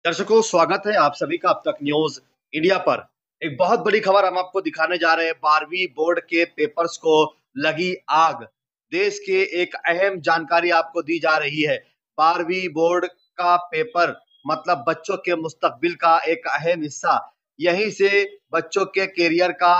दर्शकों, स्वागत है आप सभी का अब तक न्यूज इंडिया पर। एक बहुत बड़ी खबर हम आपको दिखाने जा रहे हैं। 12वीं बोर्ड के पेपर्स को लगी आग। देश के एक अहम जानकारी आपको दी जा रही है। 12वीं बोर्ड का पेपर मतलब बच्चों के मुस्तकबिल का एक अहम हिस्सा। यहीं से बच्चों के करियर का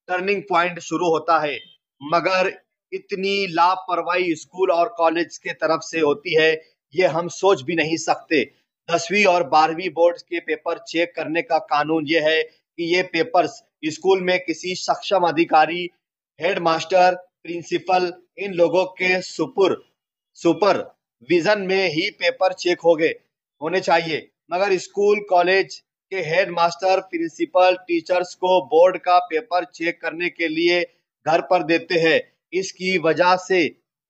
टर्निंग पॉइंट शुरू होता है। मगर इतनी लापरवाही स्कूल और कॉलेज के तरफ से होती है, ये हम सोच भी नहीं सकते। 10वीं और 12वीं बोर्ड के पेपर चेक करने का कानून ये है कि ये पेपर्स स्कूल में किसी सक्षम अधिकारी, हेडमास्टर, प्रिंसिपल, इन लोगों के सुपर विजन में ही पेपर चेक होने चाहिए। मगर स्कूल कॉलेज के हेडमास्टर, प्रिंसिपल, टीचर्स को बोर्ड का पेपर चेक करने के लिए घर पर देते हैं। इसकी वजह से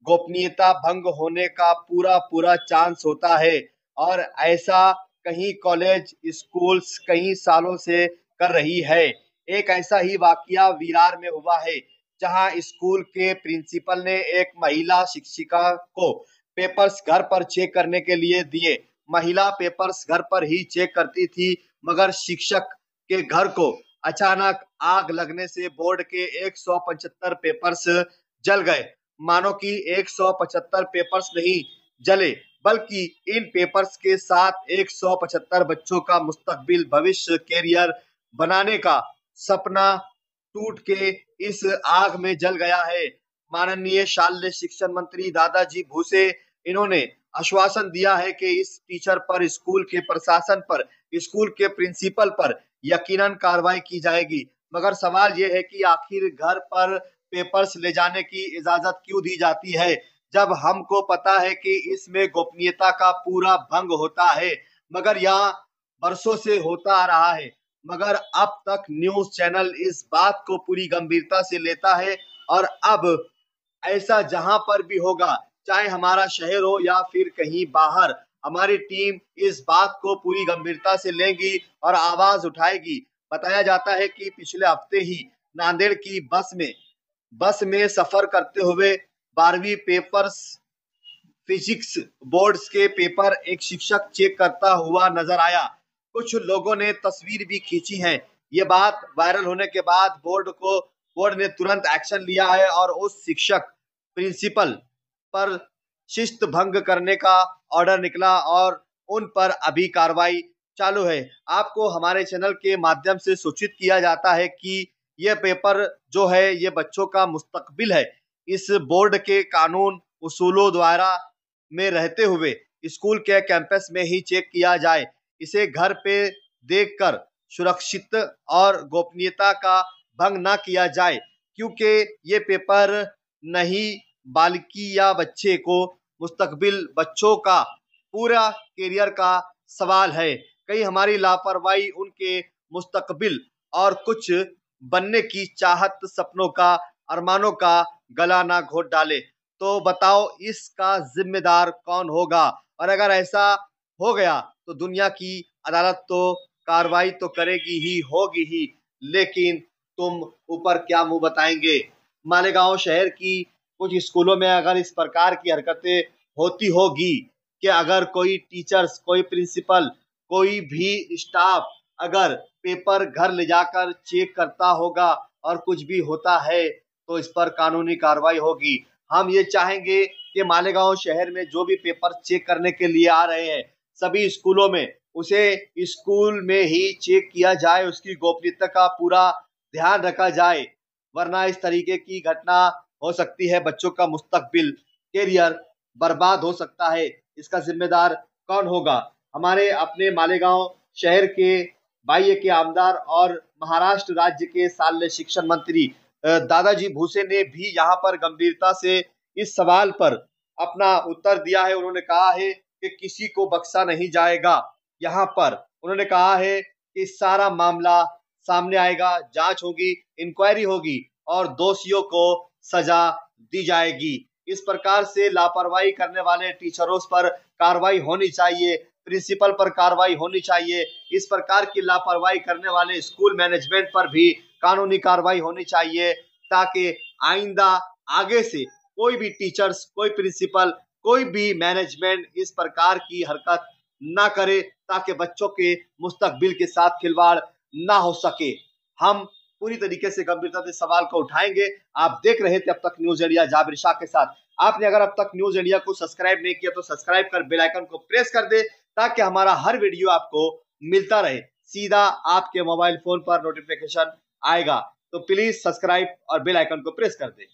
गोपनीयता भंग होने का पूरा पूरा चांस होता है। और ऐसा कहीं कॉलेज स्कूल्स कई सालों से कर रही है। एक ऐसा ही वाकया विरार में हुआ है, जहां स्कूल के प्रिंसिपल ने एक महिला शिक्षिका को पेपर्स घर पर चेक करने के लिए दिए। महिला पेपर्स घर पर ही चेक करती थी, मगर शिक्षक के घर को अचानक आग लगने से बोर्ड के 175 पेपर्स जल गए। मानो कि 175 पेपर्स नहीं जले, बल्कि इन पेपर्स के साथ 175 बच्चों का मुस्तकबिल, भविष्य, कैरियर बनाने का सपना टूट के इस आग में जल गया है। माननीय शालेय शिक्षण मंत्री दादाजी भूसे, इन्होंने आश्वासन दिया है कि इस टीचर पर, स्कूल के प्रशासन पर, स्कूल के प्रिंसिपल पर यकीनन कार्रवाई की जाएगी। मगर सवाल यह है कि आखिर घर पर पेपर्स ले जाने की इजाजत क्यों दी जाती है, जब हमको पता है कि इसमें गोपनीयता का पूरा भंग होता है। मगर यहाँ बरसों से होता आ रहा है, मगर अब तक न्यूज चैनल इस बात को पूरी गंभीरता से लेता है। और अब ऐसा जहां पर भी होगा, चाहे हमारा शहर हो या फिर कहीं बाहर, हमारी टीम इस बात को पूरी गंभीरता से लेगी और आवाज उठाएगी। बताया जाता है कि पिछले हफ्ते ही नांदेड़ की बस में सफर करते हुए 12वीं पेपर्स फिजिक्स बोर्ड्स के पेपर एक शिक्षक चेक करता हुआ नजर आया। कुछ लोगों ने तस्वीर भी खींची है। ये बात वायरल होने के बाद बोर्ड ने तुरंत एक्शन लिया है और उस शिक्षक, प्रिंसिपल पर शिस्त भंग करने का ऑर्डर निकला और उन पर अभी कार्रवाई चालू है। आपको हमारे चैनल के माध्यम से सूचित किया जाता है कि यह पेपर जो है ये बच्चों का मुस्तकबिल है। इस बोर्ड के कानून उसूलों द्वारा में रहते हुए स्कूल के कैंपस में ही चेक किया जाए। इसे घर पे देखकर सुरक्षित और गोपनीयता का भंग ना किया जाए, क्योंकि ये पेपर नहीं बालिकी या बच्चे को मुस्तकबिल, बच्चों का पूरा करियर का सवाल है। कहीं हमारी लापरवाही उनके मुस्तकबिल और कुछ बनने की चाहत, सपनों का, अरमानों का गला ना घोट डाले। तो बताओ इसका जिम्मेदार कौन होगा? और अगर ऐसा हो गया तो दुनिया की अदालत तो कार्रवाई तो करेगी ही, होगी ही, लेकिन तुम ऊपर क्या मुंह बताएंगे? मालेगांव शहर की कुछ स्कूलों में अगर इस प्रकार की हरकतें होती होगी कि अगर कोई टीचर्स, कोई प्रिंसिपल, कोई भी स्टाफ अगर पेपर घर ले जाकर चेक करता होगा और कुछ भी होता है, तो इस पर कानूनी कार्रवाई होगी। हम ये चाहेंगे कि मालेगांव शहर में जो भी पेपर चेक करने के लिए आ रहे हैं, सभी स्कूलों में उसे स्कूल में ही चेक किया जाए, उसकी गोपनीयता का पूरा ध्यान रखा जाए। वरना इस तरीके की घटना हो सकती है, बच्चों का मुस्तकबिल, करियर बर्बाद हो सकता है। इसका जिम्मेदार कौन होगा? हमारे अपने मालेगांव शहर के बाह्य के आमदार और महाराष्ट्र राज्य के शालेय शिक्षण मंत्री दादाजी भूसे ने भी यहाँ पर गंभीरता से इस सवाल पर अपना उत्तर दिया है। उन्होंने कहा है कि किसी को बख्शा नहीं जाएगा। यहाँ पर उन्होंने कहा है कि सारा मामला सामने आएगा, जांच होगी, इंक्वायरी होगी और दोषियों को सजा दी जाएगी। इस प्रकार से लापरवाही करने वाले टीचरों पर कार्रवाई होनी चाहिए, प्रिंसिपल पर कार्रवाई होनी चाहिए। इस प्रकार की लापरवाही करने वाले स्कूल मैनेजमेंट पर भी कानूनी कार्रवाई होनी चाहिए, ताकि आइंदा आगे से कोई भी टीचर्स, कोई प्रिंसिपल, कोई भी मैनेजमेंट इस प्रकार की हरकत ना करे ताकि बच्चों के मुस्तकबिल के साथ खिलवाड़ ना हो सके। हम पूरी तरीके से गंभीरता से सवाल को उठाएंगे। आप देख रहे थे अब तक न्यूज इंडिया जाबिर शाह के साथ। आपने अगर अब तक न्यूज इंडिया को सब्सक्राइब नहीं किया तो सब्सक्राइब कर बेल आइकन को प्रेस कर दे ताकि हमारा हर वीडियो आपको मिलता रहे, सीधा आपके मोबाइल फोन पर नोटिफिकेशन आएगा। तो प्लीज सब्सक्राइब और बेल आइकन को प्रेस कर दे।